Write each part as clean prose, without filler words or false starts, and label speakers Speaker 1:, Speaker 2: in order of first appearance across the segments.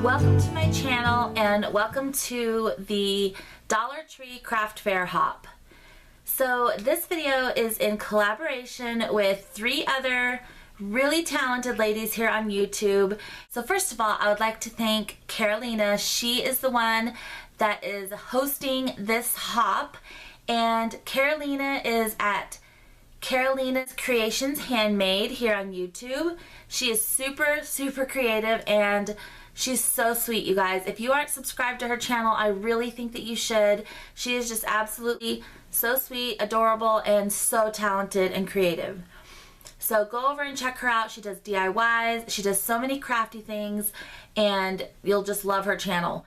Speaker 1: Welcome to my channel and welcome to the Dollar Tree Craft Fair Hop. So this video is in collaboration with 3 other really talented ladies here on YouTube. So first of all, I would like to thank Carolina. She is the one that is hosting this hop, and Carolina is at Carolina's Creations-Handmade here on YouTube. She is super creative and she's so sweet, you guys. If you aren't subscribed to her channel, I really think that you should. She is just absolutely so sweet, adorable, and so talented and creative. So go over and check her out. She does DIYs, she does so many crafty things, and you'll just love her channel.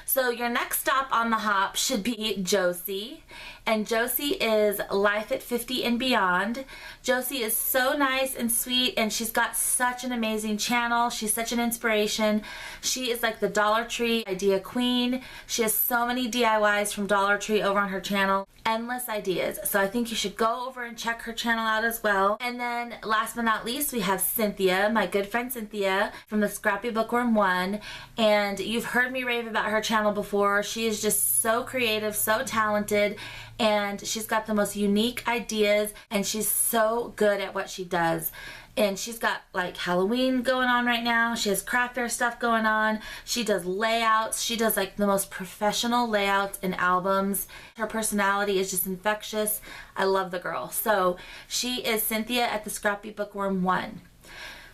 Speaker 1: So your next stop on the hop should be Josie, and Josie is Life at 50 and Beyond. Josie is so nice and sweet, and she's got such an amazing channel. She's such an inspiration. She is like the Dollar Tree idea queen. She has so many DIYs from Dollar Tree over on her channel. Endless ideas. So I think you should go over and check her channel out as well. And then last but not least, we have Cynthia, my good friend Cynthia from the Scrappy Bookworm 1. And you've heard me rave about her channel before. She is just so creative, so talented, and she's got the most unique ideas, and she's so good at what she does. And she's got like Halloween going on right now. She has craft fair stuff going on. She does layouts. She does like the most professional layouts and albums. Her personality is just infectious. I love the girl. So she is Cynthia at the Scrappy Bookworm 1.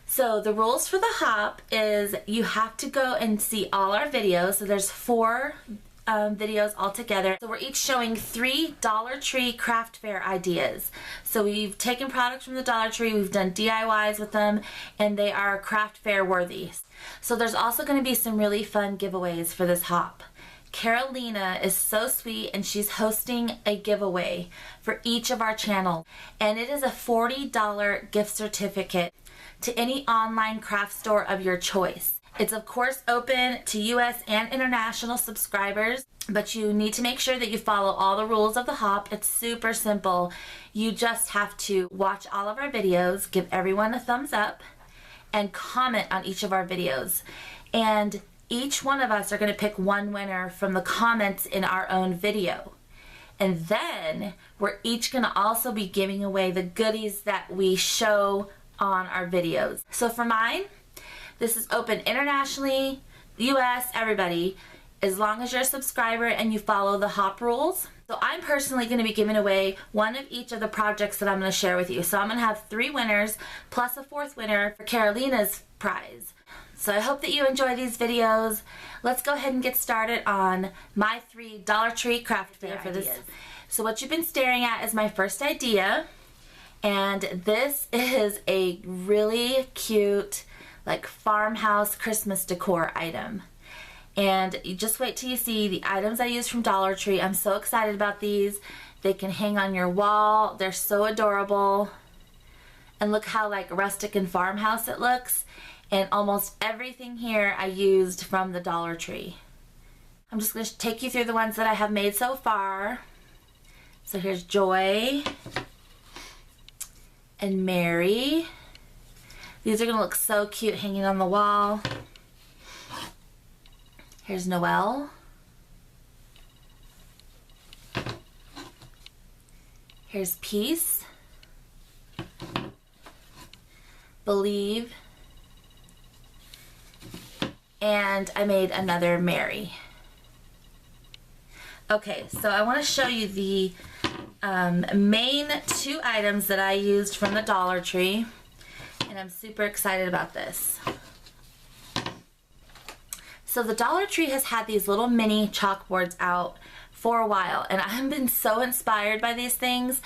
Speaker 1: So the rules for the hop is you have to go and see all our videos. So there's 4 videos all together. So we're each showing 3 Dollar Tree craft fair ideas. So we've taken products from the Dollar Tree, we've done DIYs with them, and they are craft fair worthy. So there's also going to be some really fun giveaways for this hop. Carolina is so sweet, and she's hosting a giveaway for each of our channels, and it is a $40 gift certificate to any online craft store of your choice. It's of course open to US and international subscribers, but you need to make sure that you follow all the rules of the hop. It's super simple. You just have to watch all of our videos, give everyone a thumbs up, and comment on each of our videos. And each one of us are going to pick one winner from the comments in our own video. And then we're each going to also be giving away the goodies that we show on our videos. So for mine, this is open internationally, US, everybody, as long as you're a subscriber and you follow the hop rules. So I'm personally going to be giving away one of each of the projects that I'm going to share with you. So I'm going to have 3 winners plus a 4th winner for Carolina's prize. So I hope that you enjoy these videos. Let's go ahead and get started on my 3 Dollar Tree craft fair ideas. So what you've been staring at is my first idea, and this is a really cute like farmhouse Christmas decor item. And you just wait till you see the items I use from Dollar Tree. I'm so excited about these. They can hang on your wall. They're so adorable. And look how like rustic and farmhouse it looks. And almost everything here I used from the Dollar Tree. I'm just going to take you through the ones that I have made so far. So here's Joy and Mary. These are going to look so cute hanging on the wall. Here's Noelle. Here's Peace. Believe. And I made another Mary. Okay, so I want to show you the main 2 items that I used from the Dollar Tree. And I'm super excited about this. So the Dollar Tree has had these little mini chalkboards out for a while, and I've been so inspired by these things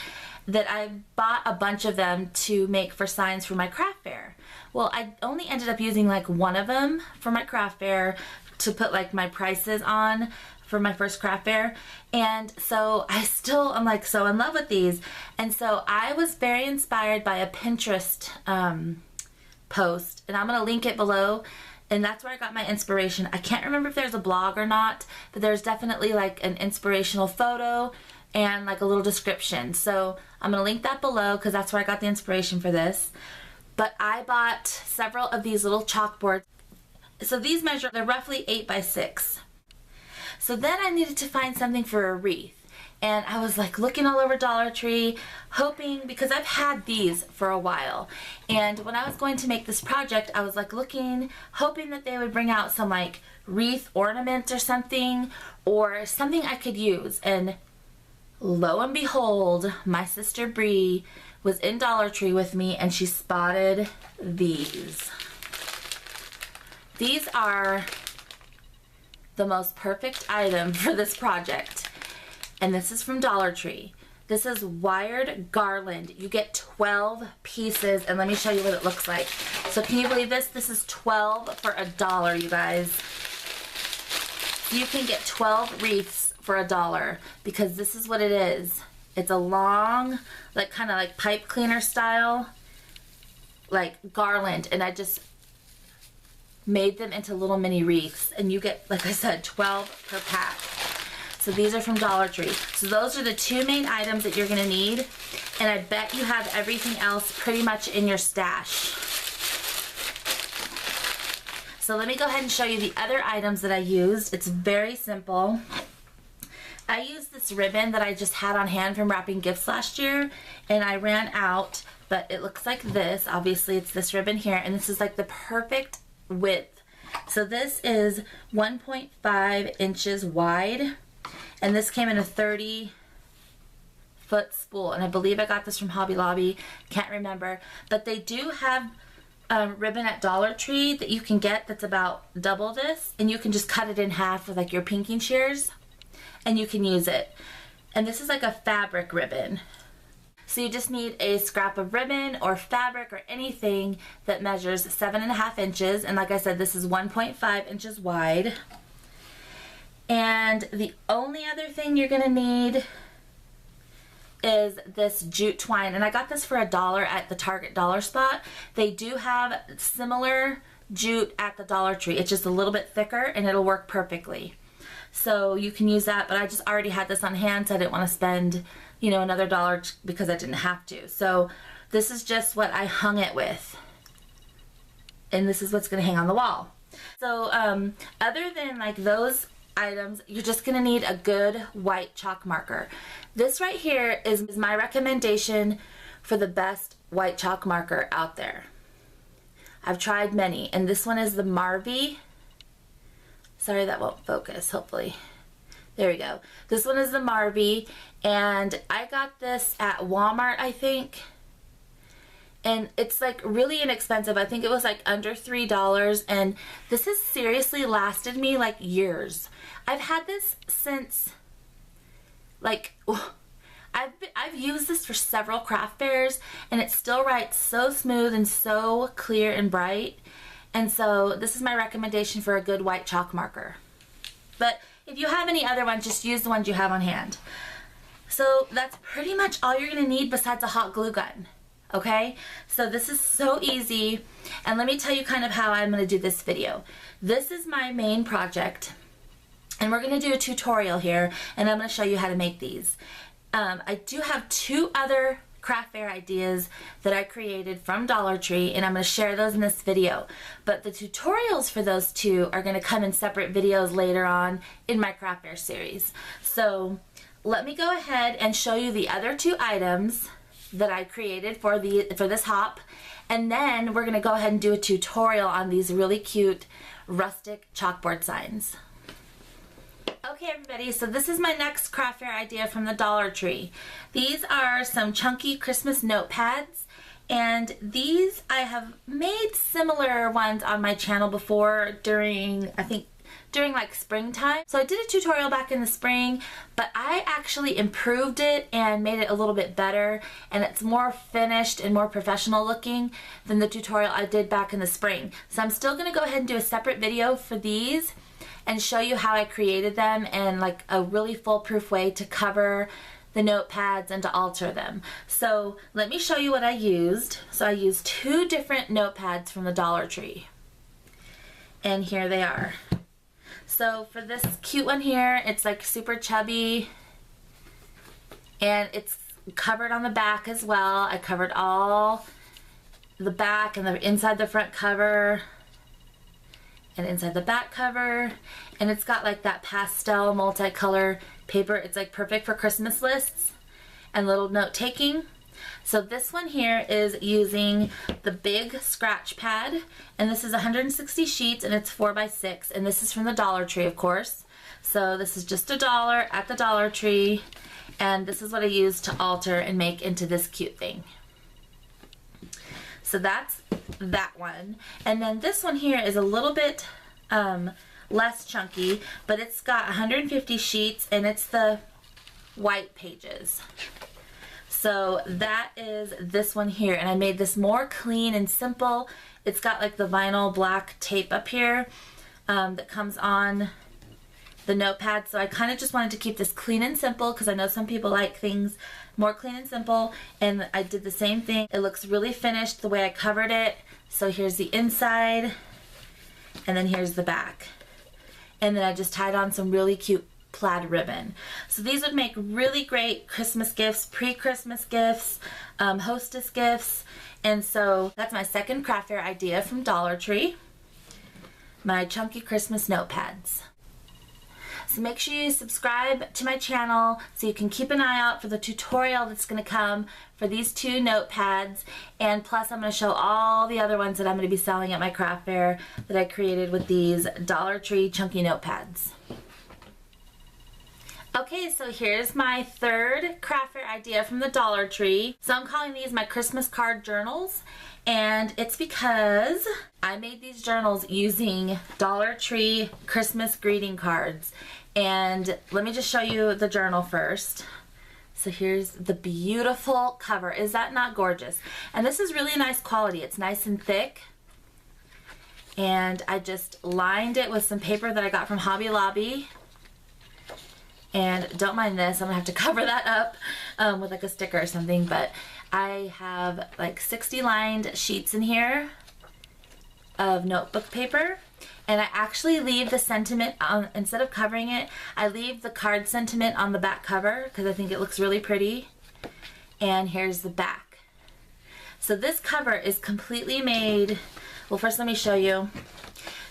Speaker 1: that I bought a bunch of them to make for signs for my craft fair. Well, I only ended up using like one of them for my craft fair to put like my prices on for my first craft fair, and so I'm like so in love with these. And so I was very inspired by a Pinterest post, and I'm gonna link it below, and that's where I got my inspiration. I can't remember if there's a blog or not, but there's definitely like an inspirational photo and like a little description. So I'm gonna link that below because that's where I got the inspiration for this. But I bought several of these little chalkboards. So these measure, they're roughly 8 by 6. So then I needed to find something for a wreath. And I was like looking all over Dollar Tree, hoping, because I've had these for a while. And when I was going to make this project, I was like looking, hoping that they would bring out some like wreath ornaments or something I could use. And lo and behold, my sister Bree was in Dollar Tree with me and she spotted these. These are the most perfect item for this project. And this is from Dollar Tree. This is wired garland. You get 12 pieces, and let me show you what it looks like. So can you believe this? This is 12 for $1, you guys. You can get 12 wreaths for $1 because this is what it is. It's a long, like kind of like pipe cleaner style, like garland, and I just made them into little mini wreaths, and you get, like I said, 12 per pack. So these are from Dollar Tree. So those are the two main items that you're gonna need, and I bet you have everything else pretty much in your stash. So let me go ahead and show you the other items that I used. It's very simple. I used this ribbon that I just had on hand from wrapping gifts last year, and I ran out, but it looks like this. Obviously it's this ribbon here, and this is like the perfect width. So this is 1.5 inches wide, and this came in a 30-foot spool, and I believe I got this from Hobby Lobby, can't remember, but they do have ribbon at Dollar Tree that you can get that's about double this, and you can just cut it in half with like your pinking shears and you can use it. And this is like a fabric ribbon. So you just need a scrap of ribbon or fabric or anything that measures 7.5 inches. And like I said, this is 1.5 inches wide. And the only other thing you're gonna need is this jute twine. And I got this for $1 at the Target dollar spot. They do have similar jute at the Dollar Tree. It's just a little bit thicker and it'll work perfectly. So you can use that, but I just already had this on hand, so I didn't want to spend, you know, another $1 because I didn't have to. So this is just what I hung it with. And this is what's going to hang on the wall. So other than like those items, you're just going to need a good white chalk marker. This right here is my recommendation for the best white chalk marker out there. I've tried many, and this one is the Marvy. Sorry, that won't focus, hopefully. There we go. This one is the Marvy, and I got this at Walmart, I think. And it's like really inexpensive. I think it was like under $3, and this has seriously lasted me like years. I've had this since like, I've used this for several craft fairs, and it still writes so smooth and so clear and bright. And so this is my recommendation for a good white chalk marker. But if you have any other ones, just use the ones you have on hand. So that's pretty much all you're gonna need besides a hot glue gun, okay? So this is so easy, and let me tell you kind of how I'm gonna do this video. This is my main project, and we're gonna do a tutorial here, and I'm gonna show you how to make these. I do have two other craft fair ideas that I created from Dollar Tree, and I'm going to share those in this video. But the tutorials for those two are going to come in separate videos later on in my craft fair series. So let me go ahead and show you the other two items that I created for this hop, and then we're going to go ahead and do a tutorial on these really cute rustic chalkboard signs. Okay everybody, so this is my next craft fair idea from the Dollar Tree. These are some chunky Christmas notepads, and these I have made similar ones on my channel before during like springtime. So I did a tutorial back in the spring, but I actually improved it and made it a little bit better, and it's more finished and more professional looking than the tutorial I did back in the spring. So I'm still going to go ahead and do a separate video for these and show you how I created them and like a really foolproof way to cover the notepads and to alter them. So let me show you what I used. So I used two different notepads from the Dollar Tree, and here they are. So for this cute one here, it's like super chubby, and it's covered on the back as well. I covered all the back and the inside the front cover. and inside the back cover, and it's got like that pastel multicolor paper. It's like perfect for Christmas lists and little note taking. So this one here is using the big scratch pad, and this is 160 sheets and it's 4x6, and this is from the Dollar Tree, of course. So this is just $1 at the Dollar Tree, and this is what I use to alter and make into this cute thing. So that's that one. And then this one here is a little bit less chunky, but it's got 150 sheets and it's the white pages. So that is this one here, and I made this more clean and simple. It's got like the vinyl black tape up here that comes on the notepad. So I kind of just wanted to keep this clean and simple because I know some people like things more clean and simple, and I did the same thing. It looks really finished the way I covered it. So here's the inside, and then here's the back. And then I just tied on some really cute plaid ribbon. So these would make really great Christmas gifts, pre-Christmas gifts, hostess gifts. And so that's my second craft fair idea from Dollar Tree, my chunky Christmas notepads. So make sure you subscribe to my channel so you can keep an eye out for the tutorial that's going to come for these two notepads, and plus I'm going to show all the other ones that I'm going to be selling at my craft fair that I created with these Dollar Tree chunky notepads. Okay, so here's my third craft fair idea from the Dollar Tree. So I'm calling these my Christmas card journals, and it's because I made these journals using Dollar Tree Christmas greeting cards. And let me just show you the journal first. So here's the beautiful cover. Is that not gorgeous? And this is really nice quality. It's nice and thick. And I just lined it with some paper that I got from Hobby Lobby. And don't mind this, I'm gonna have to cover that up with like a sticker or something, but I have like 60 lined sheets in here of notebook paper, and I actually leave the sentiment on, instead of covering it, I leave the card sentiment on the back cover because I think it looks really pretty. And here's the back. So this cover is completely made, well, first let me show you.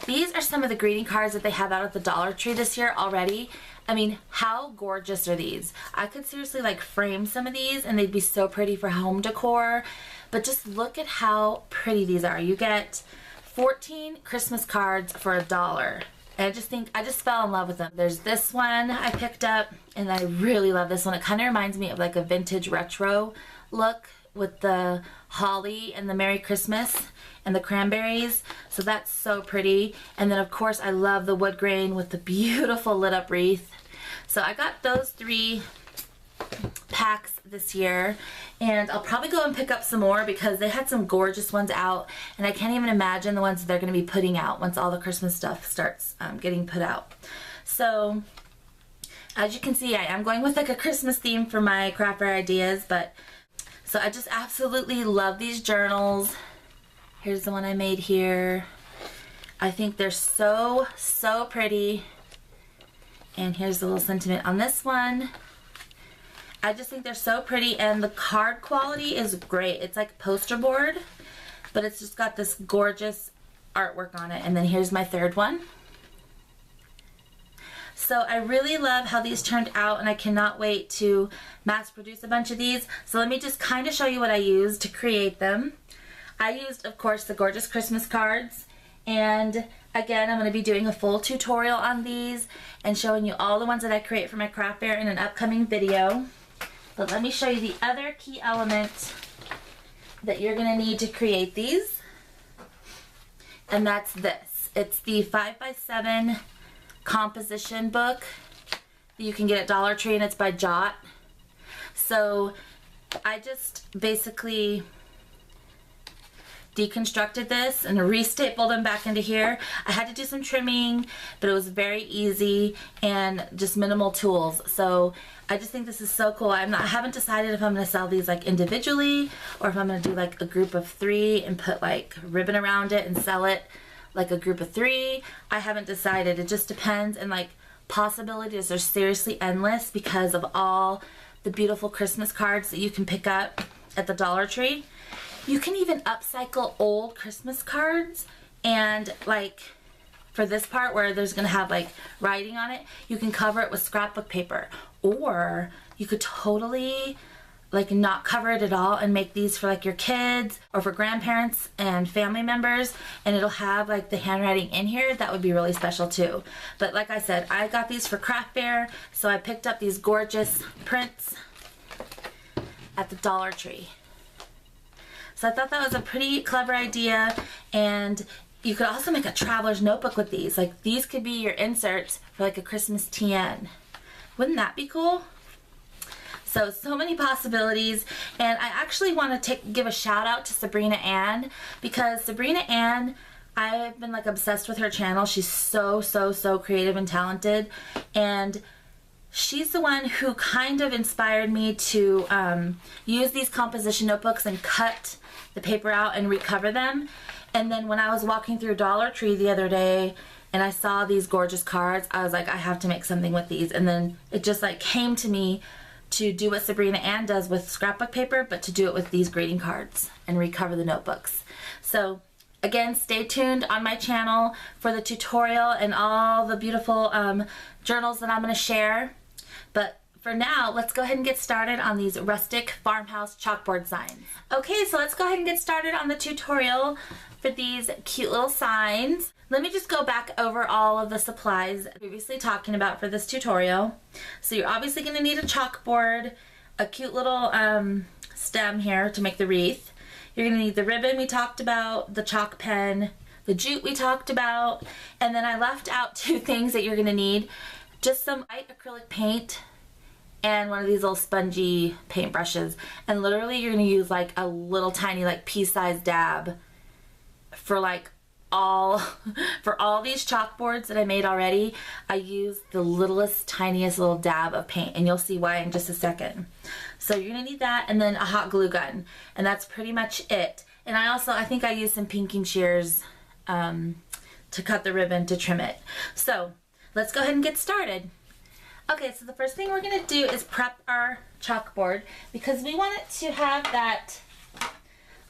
Speaker 1: These are some of the greeting cards that they have out at the Dollar Tree this year already. I mean, how gorgeous are these? I could seriously like frame some of these and they'd be so pretty for home decor. But just look at how pretty these are. You get 14 Christmas cards for $1. And I just fell in love with them. There's this one I picked up, and I really love this one. It kind of reminds me of like a vintage retro look with the holly and the Merry Christmas and the cranberries. So that's so pretty. And then of course I love the wood grain with the beautiful lit up wreath. So I got those 3 packs this year, and I'll probably go and pick up some more because they had some gorgeous ones out, and I can't even imagine the ones that they're going to be putting out once all the Christmas stuff starts getting put out. So as you can see, I am going with like a Christmas theme for my craft fair ideas, but so I just absolutely love these journals. Here's the one I made here. I think they're so, so pretty. And here's the little sentiment on this one. I just think they're so pretty, and the card quality is great. It's like poster board, but it's just got this gorgeous artwork on it. And then here's my third one. So I really love how these turned out, and I cannot wait to mass produce a bunch of these. So let me just kind of show you what I used to create them. I used, of course, the gorgeous Christmas cards, and again, I'm going to be doing a full tutorial on these and showing you all the ones that I create for my craft fair in an upcoming video. But let me show you the other key element that you're going to need to create these, and that's this. It's the 5x7 composition book that you can get at Dollar Tree, and it's by Jute. So I just basically deconstructed this and restapled them back into here. I had to do some trimming, but it was very easy and just minimal tools. So I just think this is so cool. I haven't decided if I'm going to sell these like individually or if I'm going to do like a group of 3 and put like ribbon around it and sell it like a group of 3. I haven't decided. It just depends, and like possibilities are seriously endless because of all the beautiful Christmas cards that you can pick up at the Dollar Tree. You can even upcycle old Christmas cards and like for this part where there's gonna have like writing on it, you can cover it with scrapbook paper, or you could totally like not cover it at all and make these for like your kids or for grandparents and family members, and it'll have like the handwriting in here. That would be really special too. But like I said, I got these for craft fair, so I picked up these gorgeous prints at the Dollar Tree. So I thought that was a pretty clever idea, and you could also make a traveler's notebook with these. Like these could be your inserts for like a Christmas TN. Wouldn't that be cool? So many possibilities, and I actually want to give a shout out to Sabrina Ann, because Sabrina Ann, I've been like obsessed with her channel. She's so creative and talented, and she's the one who kind of inspired me to use these composition notebooks and cut the paper out and recover them. And then when I was walking through Dollar Tree the other day and I saw these gorgeous cards, I was like, I have to make something with these. And then it just like came to me to do what Sabrina Ann does with scrapbook paper, but to do it with these greeting cards and recover the notebooks. So again, stay tuned on my channel for the tutorial and all the beautiful journals that I'm going to share. But for now, let's go ahead and get started on these rustic farmhouse chalkboard signs. Okay, so let's go ahead and get started on the tutorial for these cute little signs. Let me just go back over all of the supplies previously talking about for this tutorial. So you're obviously going to need a chalkboard, a cute little stem here to make the wreath. You're going to need the ribbon we talked about, the chalk pen, the jute we talked about, and then I left out two things that you're going to need. Just some white acrylic paint and one of these little spongy paint brushes. And literally you're going to use like a little tiny like pea-sized dab for like for all these chalkboards that I made already. I used the littlest, tiniest little dab of paint, and you'll see why in just a second. So you're gonna need that, and then a hot glue gun, and that's pretty much it. And I think I used some pinking shears to cut the ribbon to trim it. So let's go ahead and get started. Okay, so the first thing we're gonna do is prep our chalkboard, because we want it to have that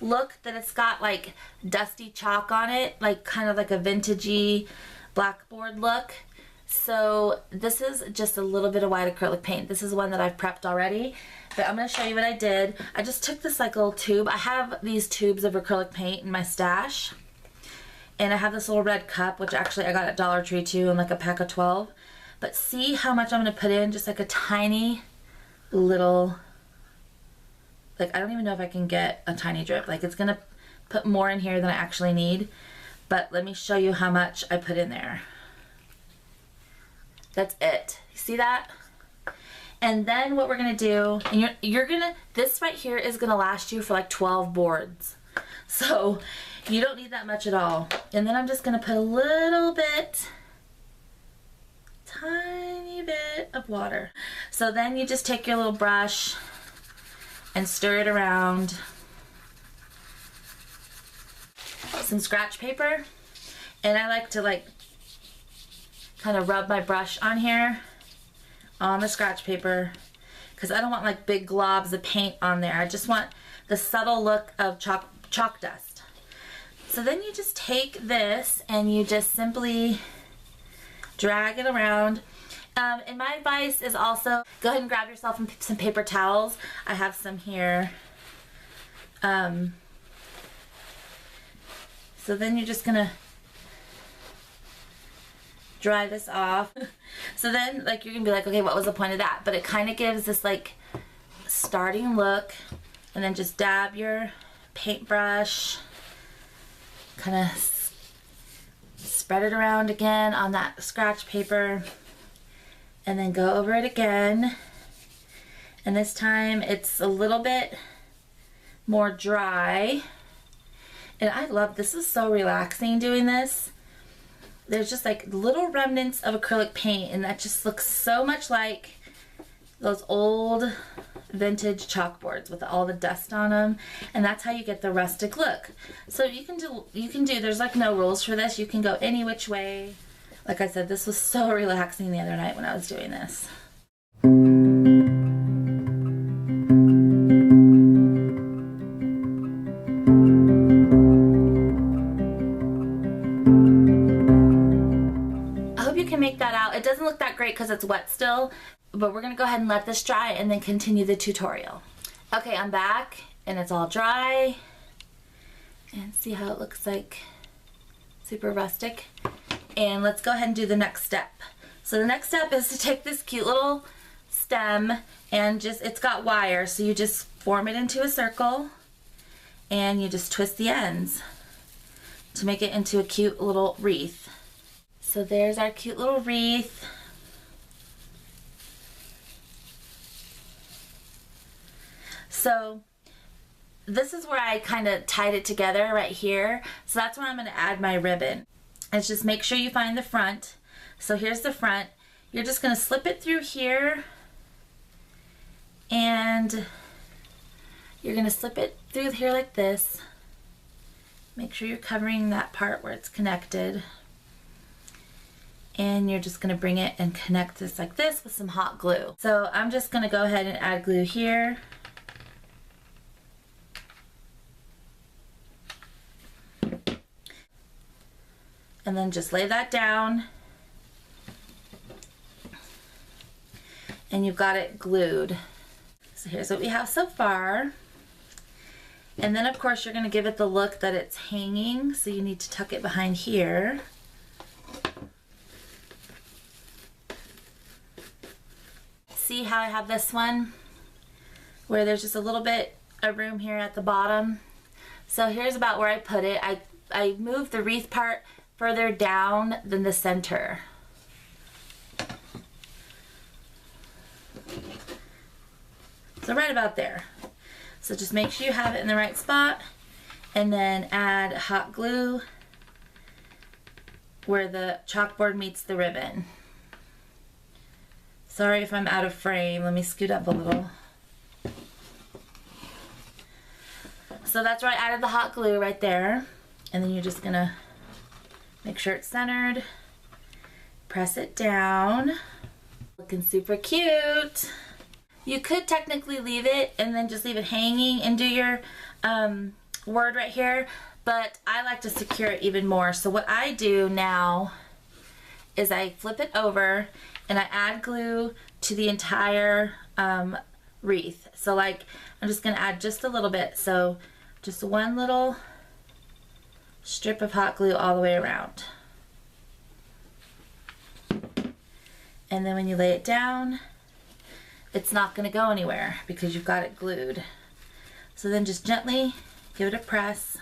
Speaker 1: look that it's got like dusty chalk on it, like kind of like a vintagey blackboard look. So this is just a little bit of white acrylic paint. This is one that I've prepped already, but I'm going to show you what I did. I just took this like little tube. I have these tubes of acrylic paint in my stash, and I have this little red cup, which actually I got at Dollar Tree too, in like a pack of 12. But see how much I'm going to put in, just like a tiny little, like I don't even know if I can get a tiny drip. Like it's gonna put more in here than I actually need, but let me show you how much I put in there. That's it. You see that? And then what we're gonna do, and this right here is gonna last you for like 12 boards. So you don't need that much at all. And then I'm just gonna put a little bit, tiny bit of water. So then you just take your little brush and stir it around. Some scratch paper, and I like to like kind of rub my brush on here on the scratch paper, because I don't want like big globs of paint on there. I just want the subtle look of chalk dust. So then you just take this and you just simply drag it around. And my advice is also go ahead and grab yourself some paper towels. I have some here. So then you're just gonna dry this off. So then like you're gonna be like, okay, what was the point of that? But it kind of gives this like starting look, and then just dab your paintbrush, kind of spread it around again on that scratch paper, and then go over it again. And this time it's a little bit more dry. And I love, this is so relaxing doing this. There's just like little remnants of acrylic paint, and that just looks so much like those old vintage chalkboards with all the dust on them. And that's how you get the rustic look. So you can do, there's like no rules for this. You can go any which way. Like I said, this was so relaxing the other night when I was doing this. can make that out. It doesn't look that great because it's wet still, but we're gonna go ahead and let this dry and then continue the tutorial. Okay, I'm back and it's all dry. And see how it looks like super rustic. And let's go ahead and do the next step. So the next step is to take this cute little stem and it's got wire, so you just form it into a circle and you just twist the ends to make it into a cute little wreath. So there's our cute little wreath. So this is where I kind of tied it together right here. So that's where I'm going to add my ribbon. It's just make sure you find the front. So here's the front. You're just going to slip it through here and you're going to slip it through here like this. Make sure you're covering that part where it's connected. And you're just going to bring it and connect this like this with some hot glue. So I'm just going to go ahead and add glue here. And then just lay that down. And you've got it glued. So here's what we have so far. And then of course you're going to give it the look that it's hanging, so you need to tuck it behind here. See how I have this one where there's just a little bit of room here at the bottom. So here's about where I put it. I moved the wreath part further down than the center. So right about there. So just make sure you have it in the right spot and then add hot glue where the chalkboard meets the ribbon. Sorry if I'm out of frame. Let me scoot up a little. So that's where I added the hot glue right there. And then you're just gonna make sure it's centered. Press it down. Looking super cute. You could technically leave it and then just leave it hanging and do your word right here, but I like to secure it even more. So what I do now is I flip it over and I add glue to the entire wreath. So like I'm just gonna add just a little bit. So just one little strip of hot glue all the way around. And then when you lay it down, it's not going to go anywhere because you've got it glued. So then just gently give it a press.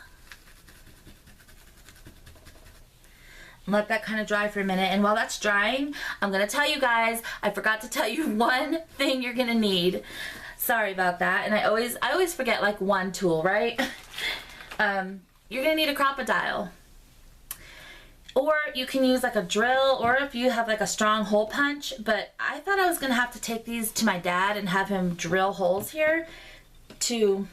Speaker 1: And let that kind of dry for a minute. And while that's drying, I'm going to tell you guys, I forgot to tell you one thing you're going to need. Sorry about that. And I always forget like one tool, right? You're going to need a crocodile. Or you can use like a drill, or if you have like a strong hole punch, but I thought I was going to have to take these to my dad and have him drill holes here to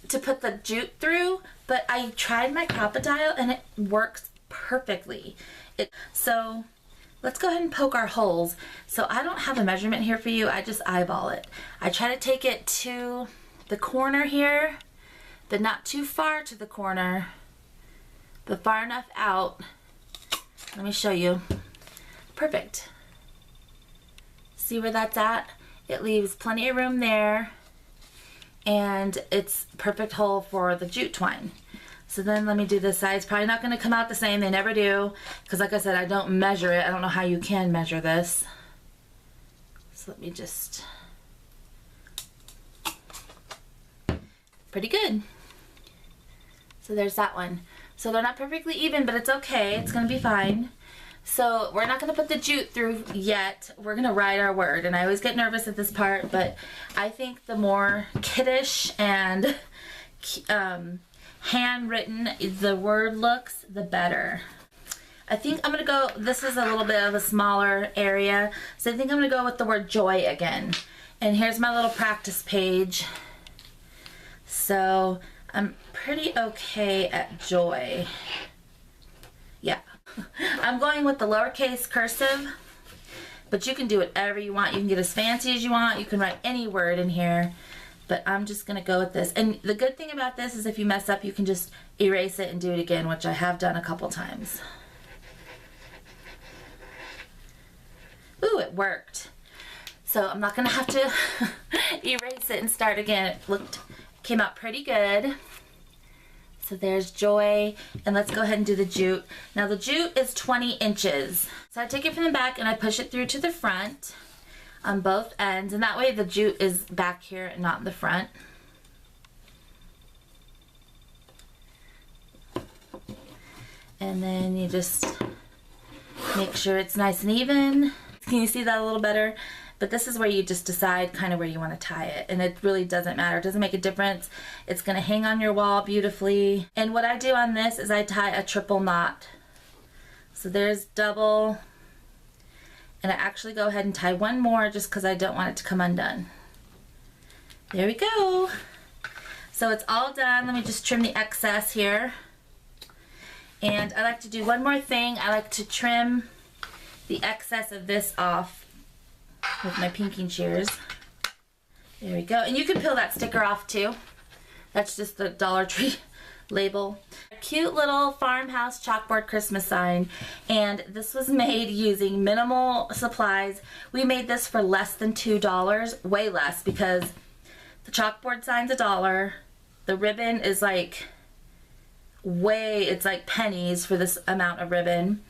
Speaker 1: put the jute through, but I tried my crocodile and it works perfectly. So let's go ahead and poke our holes. So I don't have a measurement here for you, I just eyeball it. I try to take it to the corner here, but not too far to the corner, but far enough out. Let me show you. Perfect. See where that's at? It leaves plenty of room there, and it's perfect hole for the jute twine. So then let me do this side. It's probably not going to come out the same. They never do, because like I said, I don't measure it. I don't know how you can measure this. So let me just... Pretty good. So there's that one. So they're not perfectly even, but it's okay. It's going to be fine. So we're not going to put the jute through yet. We're going to write our word. And I always get nervous at this part, but I think the more kiddish and handwritten the word looks, the better. I think I'm going to go, this is a little bit of a smaller area, so I think I'm going to go with the word joy again. And here's my little practice page. So I'm pretty okay at joy. Yeah. I'm going with the lowercase cursive, but you can do whatever you want. You can get as fancy as you want. You can write any word in here, but I'm just going to go with this. And the good thing about this is if you mess up, you can just erase it and do it again, which I have done a couple times. Ooh, it worked. So I'm not gonna have to erase it and start again. Came out pretty good. So there's Joy, and let's go ahead and do the jute. Now the jute is 20 inches. So I take it from the back and I push it through to the front on both ends, and that way the jute is back here and not in the front. And then you just make sure it's nice and even. Can you see that a little better? But this is where you just decide kind of where you want to tie it, and it really doesn't matter. It doesn't make a difference. It's going to hang on your wall beautifully. And what I do on this is I tie a triple knot. So there's double, and I actually go ahead and tie one more just because I don't want it to come undone. There we go. So it's all done. Let me just trim the excess here. And I like to do one more thing. I like to trim the excess of this off with my pinking shears. There we go. And you can peel that sticker off too. That's just the Dollar Tree label. A cute little Farmhouse chalkboard Christmas sign, and this was made using minimal supplies. We made this for less than $2, way less, because the chalkboard sign's $1. The ribbon is like it's like pennies for this amount of ribbon.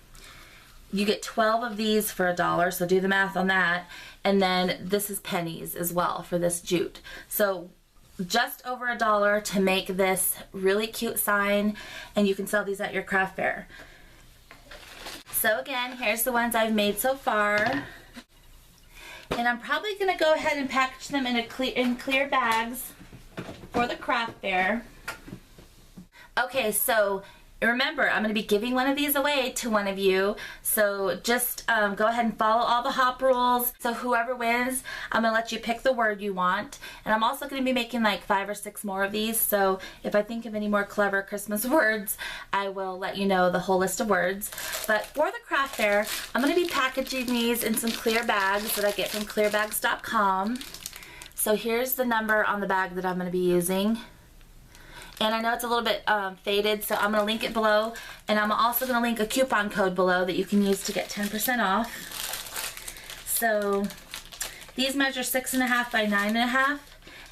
Speaker 1: You get 12 of these for $1, so do the math on that. And then this is pennies as well for this jute. So just over $1 to make this really cute sign, and you can sell these at your craft fair. So again, here's the ones I've made so far. And I'm probably gonna go ahead and package them in clear bags for the craft fair. Okay, so remember, I'm going to be giving one of these away to one of you, so just go ahead and follow all the hop rules. So whoever wins, I'm going to let you pick the word you want, and I'm also going to be making like 5 or 6 more of these, so if I think of any more clever Christmas words, I will let you know the whole list of words. But for the craft fair, I'm going to be packaging these in some clear bags that I get from clearbags.com. So here's the number on the bag that I'm going to be using. And I know it's a little bit faded, so I'm going to link it below. And I'm also going to link a coupon code below that you can use to get 10% off. So these measure 6.5 by 9.5.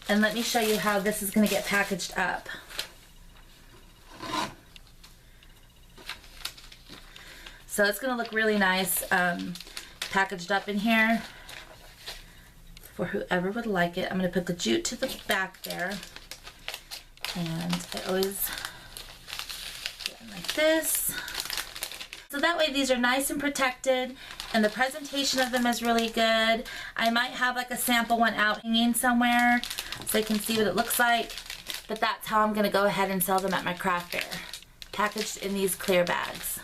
Speaker 1: And let me show you how this is going to get packaged up. So it's going to look really nice packaged up in here for whoever would like it. I'm going to put the jute to the back there. And I always get them like this. So that way these are nice and protected, and the presentation of them is really good. I might have like a sample one out hanging somewhere so you can see what it looks like. But that's how I'm going to go ahead and sell them at my craft fair, packaged in these clear bags.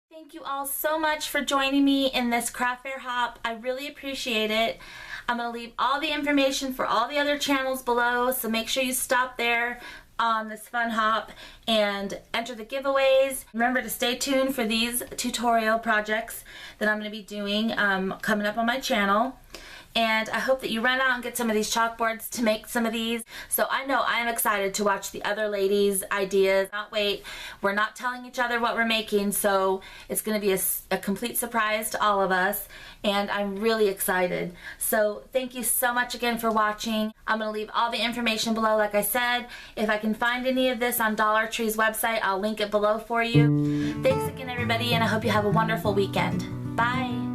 Speaker 1: Thank you all so much for joining me in this craft fair hop. I really appreciate it. I'm going to leave all the information for all the other channels below, so make sure you stop there on this fun hop and enter the giveaways. Remember to stay tuned for these tutorial projects that I'm going to be doing coming up on my channel. And I hope that you run out and get some of these chalkboards to make some of these. So I know I am excited to watch the other ladies' ideas. Not wait. We're not telling each other what we're making, so it's going to be a complete surprise to all of us. And I'm really excited. So thank you so much again for watching. I'm going to leave all the information below, like I said. If I can find any of this on Dollar Tree's website, I'll link it below for you. Thanks again, everybody, and I hope you have a wonderful weekend. Bye.